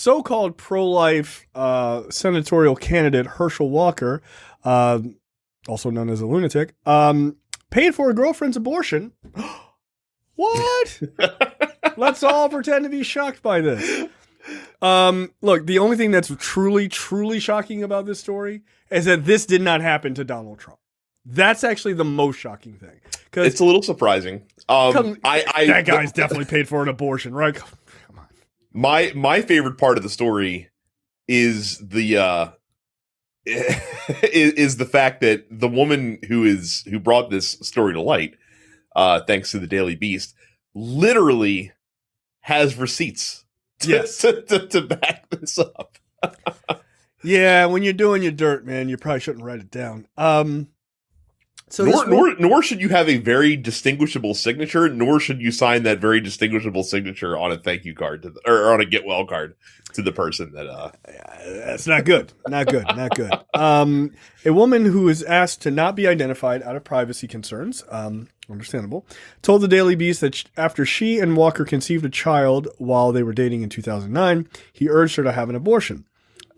So-called pro-life senatorial candidate Herschel Walker, also known as a lunatic, paid for a girlfriend's abortion. What? Let's all pretend to be shocked by this. Look, the only thing that's truly, truly shocking about this story is that this did not happen to Donald Trump. That's actually the most shocking thing. It's a little surprising. That guy's definitely paid for an abortion, right? Come on. My favorite part of the story is the is the fact that the woman who brought this story to light, thanks to the Daily Beast, literally has receipts to back this up. Yeah, when you're doing your dirt, man, you probably shouldn't write it down. So nor should you have a very distinguishable signature, nor should you sign that very distinguishable signature on a thank you card or on a get well card to the person that. That's not good. Not good. Not good. A woman who is asked to not be identified out of privacy concerns, understandable, told the Daily Beast that after she and Walker conceived a child while they were dating in 2009, he urged her to have an abortion.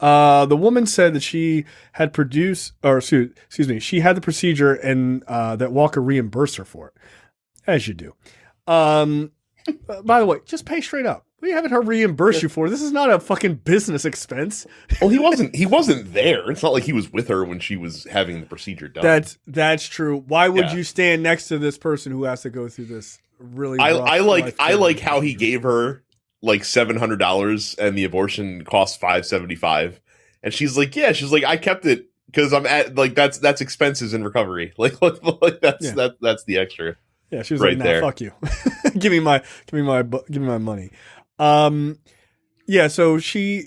The woman said that she had she had the procedure and that Walker reimbursed her for it, as you do. By the way, just pay straight up. What are you having her reimburse you for? This is not a fucking business expense. Well, he wasn't there. It's not like he was with her when she was having the procedure done. That's true. Why would you stand next to this person who has to go through this really? I like how he gave her like $700 and the abortion cost $575, and she's like, I kept it because I'm at like that's expenses in recovery. Like that's the extra. Yeah, she was right like, nah, fuck you. give me my money. So she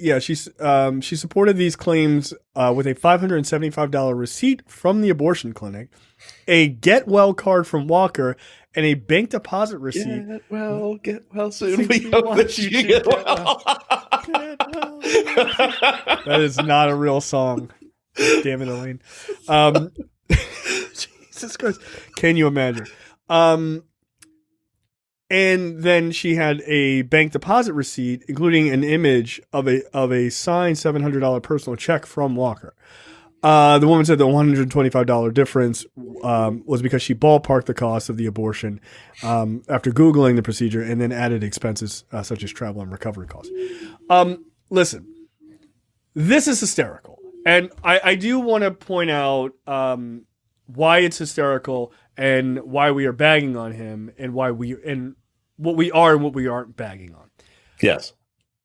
supported these claims with a $575 receipt from the abortion clinic, a get well card from Walker, and a bank deposit receipt. Get well soon. We hope that you get well. That is not a real song. Damn it, Elaine. Jesus Christ. Can you imagine? And then she had a bank deposit receipt, including an image of a signed $700 personal check from Walker. The woman said the $125 difference was because she ballparked the cost of the abortion after Googling the procedure and then added expenses such as travel and recovery costs. Listen, this is hysterical. And I do want to point out why it's hysterical and why we are bagging on him and what we are and what we aren't bagging on. Yes.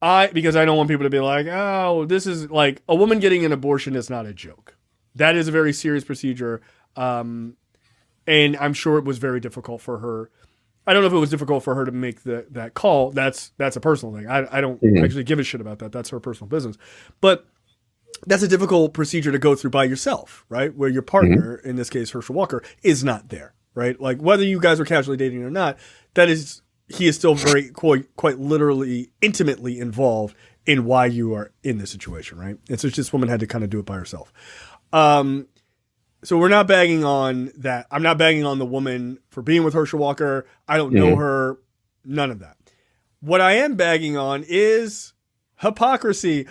Because I don't want people to be like, oh, this is like a woman getting an abortion is not a joke. That is a very serious procedure. And I'm sure it was very difficult for her. I don't know if it was difficult for her to make that call. That's a personal thing. I don't actually give a shit about that. That's her personal business. But that's a difficult procedure to go through by yourself, right? Where your partner, in this case, Herschel Walker, is not there, right? Like whether you guys are casually dating or not, he is still very quite literally intimately involved in why you are in this situation, right? And so this woman had to kind of do it by herself. So we're not bagging on that. I'm not bagging on the woman for being with Herschel Walker. I don't know her. None of that. What I am bagging on is hypocrisy.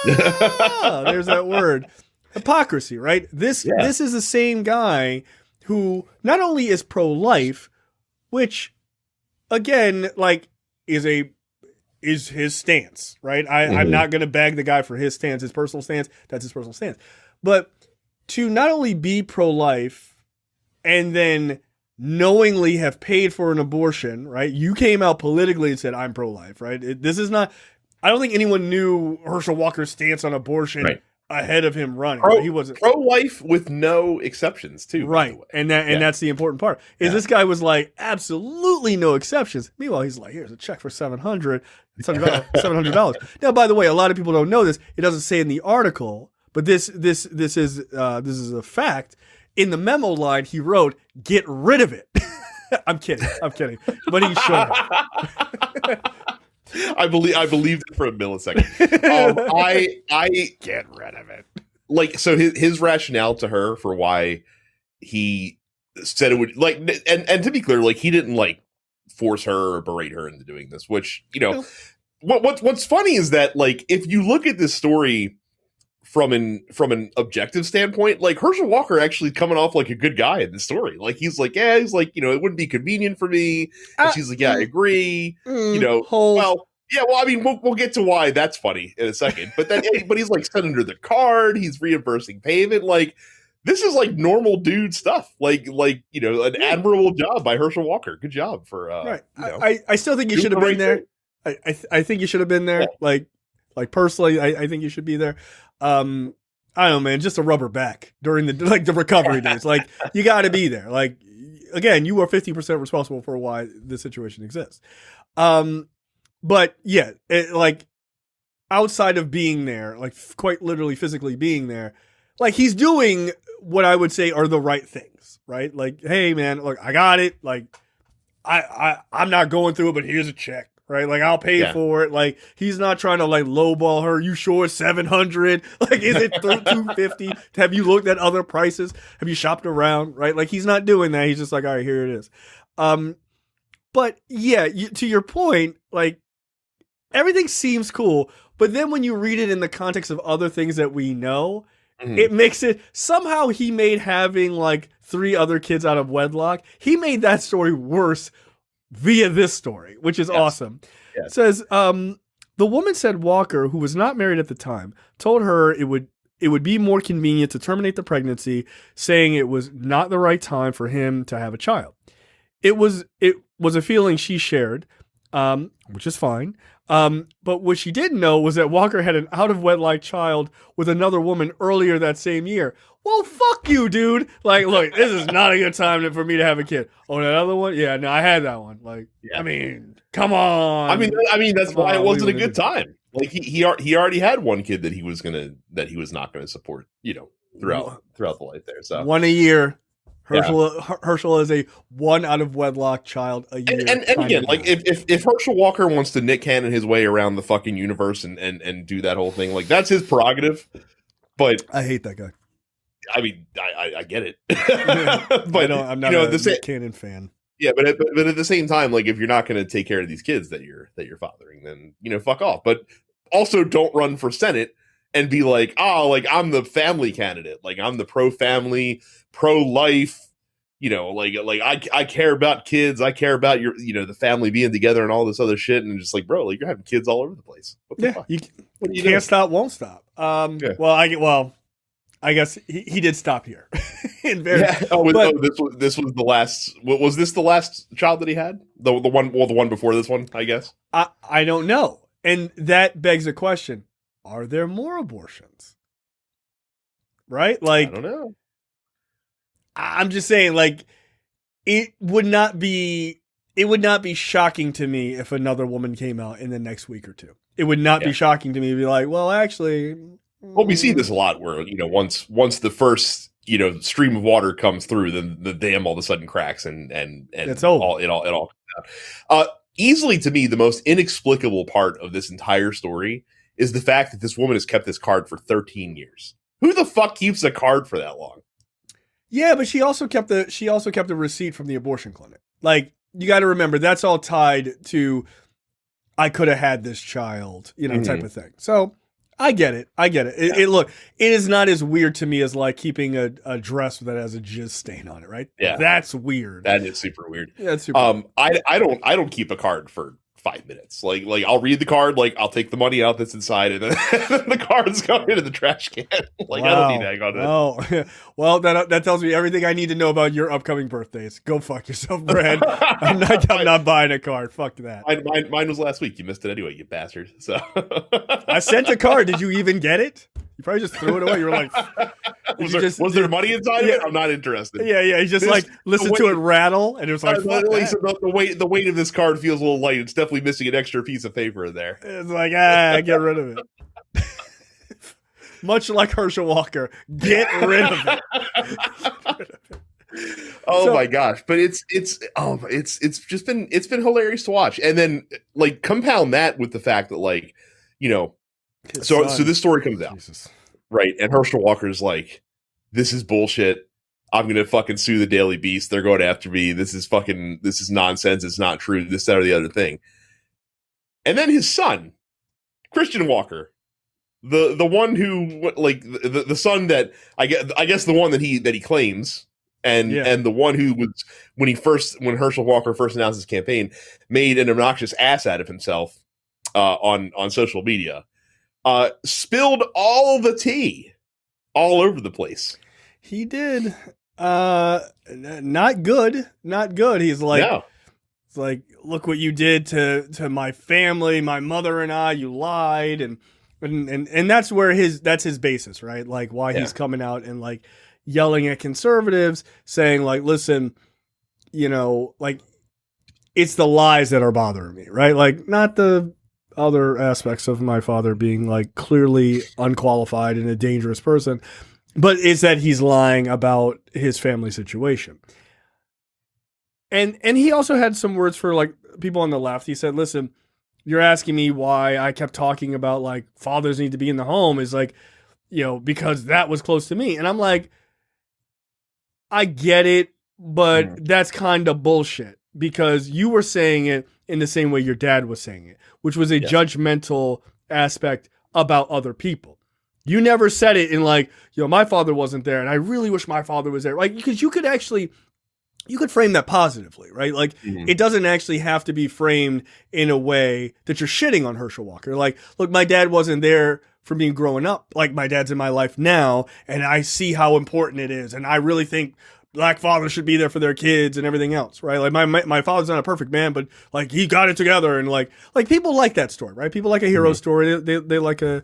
There's that word. Hypocrisy, right? This is the same guy who not only is pro-life, which again, like is his stance, right? I'm not going to bag the guy for his stance, his personal stance. That's his personal stance. But to not only be pro-life and then knowingly have paid for an abortion, right? You came out politically and said, I'm pro-life, right? This is not, I don't think anyone knew Herschel Walker's stance on abortion ahead of him running. He wasn't pro-life with no exceptions too. Right. And that's the important part is this guy was like, absolutely no exceptions. Meanwhile, he's like, here's a check for $700. Now, by the way, a lot of people don't know this. It doesn't say in the article, but this is a fact. In the memo line, he wrote, "Get rid of it." I'm kidding, but he should have. I believed it for a millisecond. I get rid of it. Like, so his rationale to her for why he said it would, like, and to be clear, like, he didn't like force her or berate her into doing this, which, you know, what's funny is that, like, if you look at this story from an objective standpoint, like, Herschel Walker actually coming off like a good guy in the story. Like, he's like, it wouldn't be convenient for me. And she's like, I agree. Well, yeah, well, I mean, we'll get to why that's funny in a second. But then, but he's like sending her the card. He's reimbursing payment. Like, this is like normal dude stuff. Like an admirable job by Herschel Walker. Good job for right. I still think you should have been there. I think you should have been there. Yeah. Like personally, I think you should be there. I don't know, man. Just a rubber back during the recovery days. Like, you got to be there. Like, again, you are 50% responsible for why this situation exists. But yeah, like, outside of being there, like quite literally physically being there, like, he's doing what I would say are the right things, right? Like, hey man, look, I got it. Like, I'm not going through it, but here's a check, right? Like, I'll pay for it. Like, he's not trying to like lowball her. You sure it's 700? Like, is it 250? Have you looked at other prices? Have you shopped around? Right? Like, he's not doing that. He's just like, all right, here it is. But yeah, to your point, like, everything seems cool, but then when you read it in the context of other things that we know, it makes it, somehow he made having like 3 other kids out of wedlock, he made that story worse via this story, which is awesome. Yes. It says, the woman said Walker, who was not married at the time, told her it would be more convenient to terminate the pregnancy, saying it was not the right time for him to have a child. It was a feeling she shared, which is fine. But what she didn't know was that Walker had an out-of-wedlock child with another woman earlier that same year. Well, fuck you, dude. Like, look, this is not a good time for me to have a kid. Oh, that other one? Yeah, no, I had that one. Like, I mean, come on. I mean, that's why it wasn't a good time. Like, he already had one kid that he was not gonna support, throughout the life there. So one a year. Herschel is a one out of wedlock child a year. And again, like, if Herschel Walker wants to Nick Cannon his way around the fucking universe and do that whole thing, like, that's his prerogative. But I hate that guy. I mean, I get it. But I'm not a Nick Cannon fan. Yeah, but at the same time, like, if you're not going to take care of these kids that you're fathering, then fuck off. But also, don't run for Senate and be like, like, I'm the family candidate, like, I'm the pro-family, pro-life, like I care about kids, I care about your, the family being together and all this other shit, and just like, bro, like, you're having kids all over the place. What the fuck? You can't stop, won't stop. Well, I guess he did stop here. This was the last. Was this the last child that he had? The one before this one, I guess. I don't know, and that begs a question. Are there more abortions? Right? Like, I don't know. I'm just saying, like, it would not be shocking to me if another woman came out in the next week or two. It would not be shocking to me to be like, well, actually. Well, we see this a lot where, once the first, stream of water comes through, then the dam all of a sudden cracks and it's over. It all comes out. Easily, to me, the most inexplicable part of this entire story is the fact that this woman has kept this card for 13 years. Who the fuck keeps a card for that long? Yeah, but she also kept the receipt from the abortion clinic. Like, you got to remember, that's all tied to, I could have had this child, type of thing. So I get it. Look, it is not as weird to me as like keeping a dress that has a jizz stain on it, right? Yeah, that's weird. That is super weird. Yeah, that's super. Weird. I don't keep a card for 5 minutes. Like I'll read the card, like, I'll take the money out that's inside, and then the card's going into the trash can. Like, wow. I don't need that. Oh, well, that tells me everything I need to know about your upcoming birthdays. Go fuck yourself, Brad. I'm not buying a card. Fuck that. Mine was last week. You missed it anyway, you bastard. So I sent a card. Did you even get it? You probably just threw it away. You were like, was there money inside of it? I'm not interested. Yeah. You just listened to it rattle, and it was like, the weight of this card feels a little light. It's definitely missing an extra piece of paper in there. It's like, get rid of it. Much like Herschel Walker, get rid of it. My gosh! But it's just been hilarious to watch, and then like compound that with the fact that, like, so this story comes out, right? And Herschel Walker's like, this is bullshit. I'm gonna fucking sue the Daily Beast. They're going after me. This is nonsense. It's not true. This, that, or the other thing. And then his son Christian Walker, the one who like the son that I guess the one that he claims, and the one who was when Herschel Walker first announced his campaign, made an obnoxious ass out of himself on social media, spilled all the tea all over the place. He did. Not good. He's like, No. it's like, look what you did to my family, my mother and I. You lied, and that's where that's his basis, right? Like why he's coming out and like yelling at conservatives, saying like, listen, like it's the lies that are bothering me, right? Like not the other aspects of my father being like clearly unqualified and a dangerous person, but it's that he's lying about his family situation. And he also had some words for like people on the left. He said, listen, you're asking me why I kept talking about like fathers need to be in the home is like, because that was close to me. And I'm like, I get it, but that's kind of bullshit because you were saying it in the same way your dad was saying it, which was a judgmental aspect about other people. You never said it in like, my father wasn't there and I really wish my father was there. Like, because you could frame that positively, right? Like it doesn't actually have to be framed in a way that you're shitting on Herschel Walker. Like, look, my dad wasn't there for me growing up. Like my dad's in my life now and I see how important it is. And I really think black fathers should be there for their kids and everything else, right? Like my father's not a perfect man, but like he got it together and like people like that story, right? People like a hero story. They like a,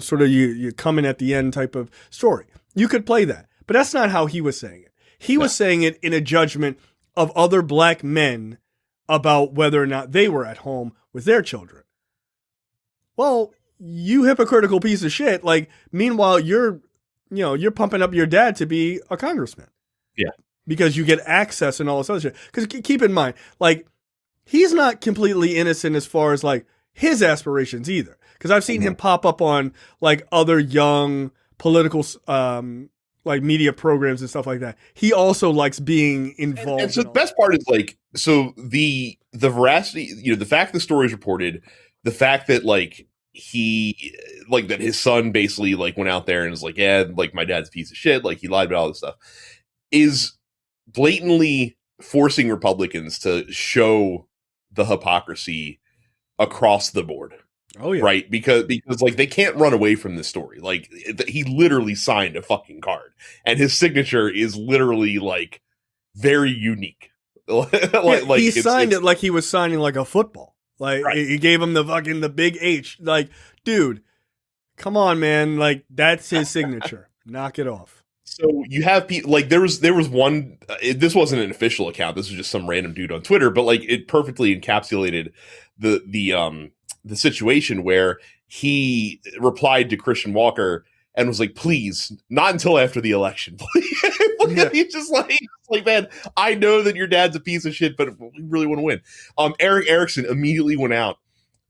sort of you come in at the end type of story. You could play that, but that's not how he was saying it. He was saying it in a judgment of other black men about whether or not they were at home with their children. Well, you hypocritical piece of shit. Like, meanwhile, you're pumping up your dad to be a congressman. Yeah. Because you get access and all this other shit. Because keep in mind, like, he's not completely innocent as far as like his aspirations either. Because I've seen him pop up on like other young political like media programs and stuff like that. He also likes being involved. And so the best part is like, so the veracity, the fact the story is reported, the fact that like that his son basically like went out there and was like, yeah, like my dad's a piece of shit, like he lied about all this stuff, is blatantly forcing Republicans to show the hypocrisy across the board. Oh yeah. Right. Because like they can't run away from this story. Like he literally signed a fucking card and his signature is literally like very unique. Like he signed it like he was signing like a football. Like he gave him the big H. Like, dude, come on, man. Like that's his signature. Knock it off. So you have people like there was one. This wasn't an official account. This was just some random dude on Twitter, but like it perfectly encapsulated the situation where he replied to Christian Walker and was like, please, not until after the election. He's just like, man, I know that your dad's a piece of shit, but we really want to win. Eric Erickson immediately went out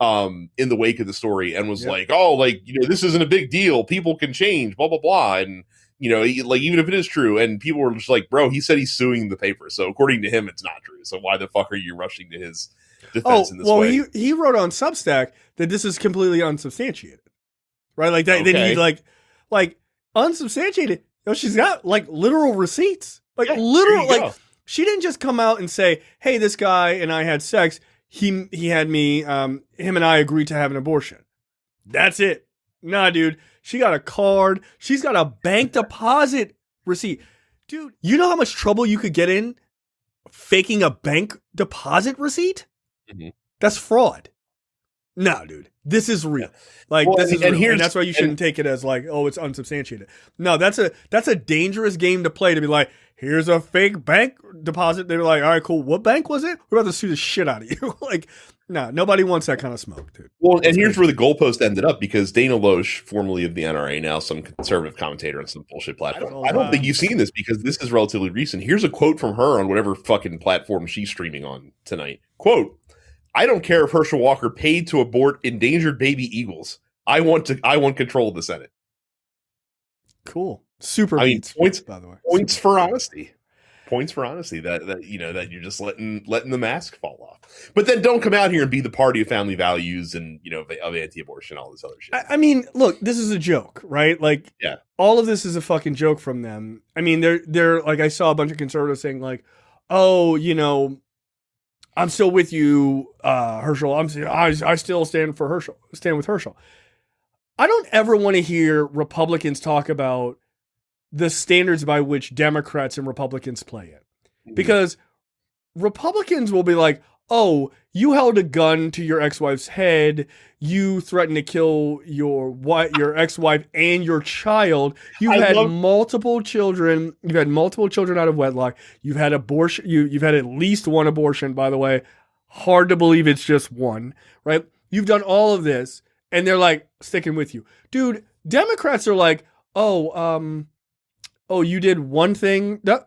in the wake of the story and was like, oh, like, this isn't a big deal. People can change, blah, blah, blah. And, like, even if it is true, and people were just like, bro, he said he's suing the paper. So according to him, it's not true. So why the fuck are you rushing to his defense in this way? He wrote on Substack that this is completely unsubstantiated, right? Like that. Okay. Then he like unsubstantiated. She's got like literal receipts, like literal. Like she didn't just come out and say, "Hey, this guy and I had sex. He had me. Him and I agreed to have an abortion." That's it. Nah, dude. She got a card. She's got a bank deposit receipt, dude. You know how much trouble you could get in faking a bank deposit receipt? Mm-hmm. That's fraud. No, dude, this is real. Like, this is real. And that's why you shouldn't take it as like, oh, it's unsubstantiated. No, that's a dangerous game to play, to be like, here's a fake bank deposit. They're like, all right, cool. What bank was it? We're about to sue the shit out of you. Like, no, nobody wants that kind of smoke, dude. Well, and here's where the goalpost ended up, because Dana Loesch, formerly of the NRA, now some conservative commentator on some bullshit platform. I don't think you've seen this because this is relatively recent. Here's a quote from her on whatever fucking platform she's streaming on tonight. Quote, I don't care if Herschel Walker paid to abort endangered baby eagles. I want control of the Senate. Cool. Super. I mean, points, by the way. Points for honesty. points for honesty that you know that you're just letting the mask fall off. But then don't come out here and be the party of family values and you know of anti-abortion, all this other shit. I mean, look, this is a joke, right? Like, Yeah. all of this is a fucking joke from them. I mean, they're like, I saw a bunch of conservatives saying like, oh, you know, I'm still with you, Herschel. I still stand for Herschel. Stand with Herschel. I don't ever want to hear Republicans talk about the standards by which Democrats and Republicans play it, because Republicans will be like, oh, you held a gun to your ex-wife's head. You threatened to kill your ex-wife and your child. You've had multiple children. You've had multiple children out of wedlock. You've had abortion. You've had at least one abortion, by the way. Hard to believe it's just one, right? You've done all of this, and they're like sticking with you. Dude, Democrats are like, oh, you did one thing? No.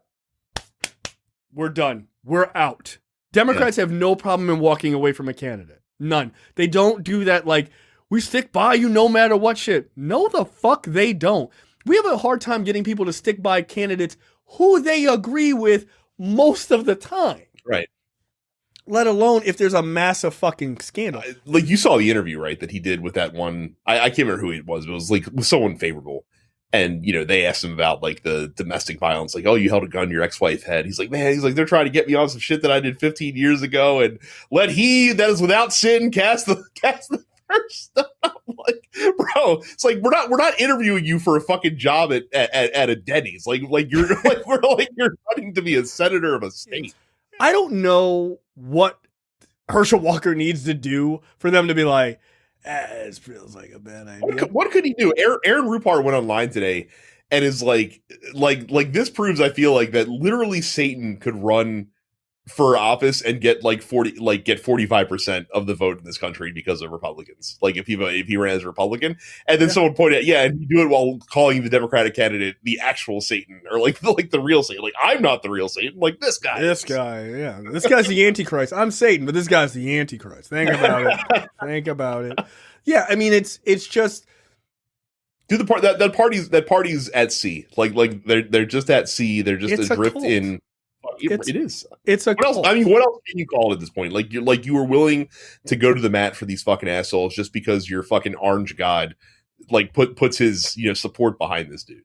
We're done. We're out. Democrats have no problem in walking away from a candidate. None. They don't do that like, we stick by you no matter what shit. No, the fuck they don't. We have a hard time getting people to stick by candidates who they agree with most of the time. Right. Let alone if there's a massive fucking scandal. Like you saw the interview, right, that he did with that one. I can't remember who it was, but it was like with someone favorable. And, you know, they asked him about like the domestic violence, like, oh, you held a gun to your ex-wife's head. He's like, they're trying to get me on some shit that I did 15 years ago. And let he that is without sin cast the first stone. I'm like, bro, it's like, we're not interviewing you for a fucking job at a Denny's. Like you're like, we're like, you're running to be a senator of a state. I don't know what Herschel Walker needs to do for them to be like, this feels like a bad idea. What could he do? Aaron Rupar went online today and is like this proves, I feel like, that literally Satan could run for office and get like 45% of the vote in this country because of Republicans. Like if he ran as a Republican, and then someone pointed out, and he do it while calling the Democratic candidate the actual Satan, or like the real Satan. Like, I'm not the real Satan. Like this guy. This guy's the Antichrist. I'm Satan, but this guy's the Antichrist. Think about it. Yeah, I mean, it's just. Do the part that party's at sea. Like they're just at sea. They're just adrift in. It is. It's a. What else? I mean, what else can you call it at this point? Like you were willing to go to the mat for these fucking assholes just because your fucking orange god like puts his support behind this dude.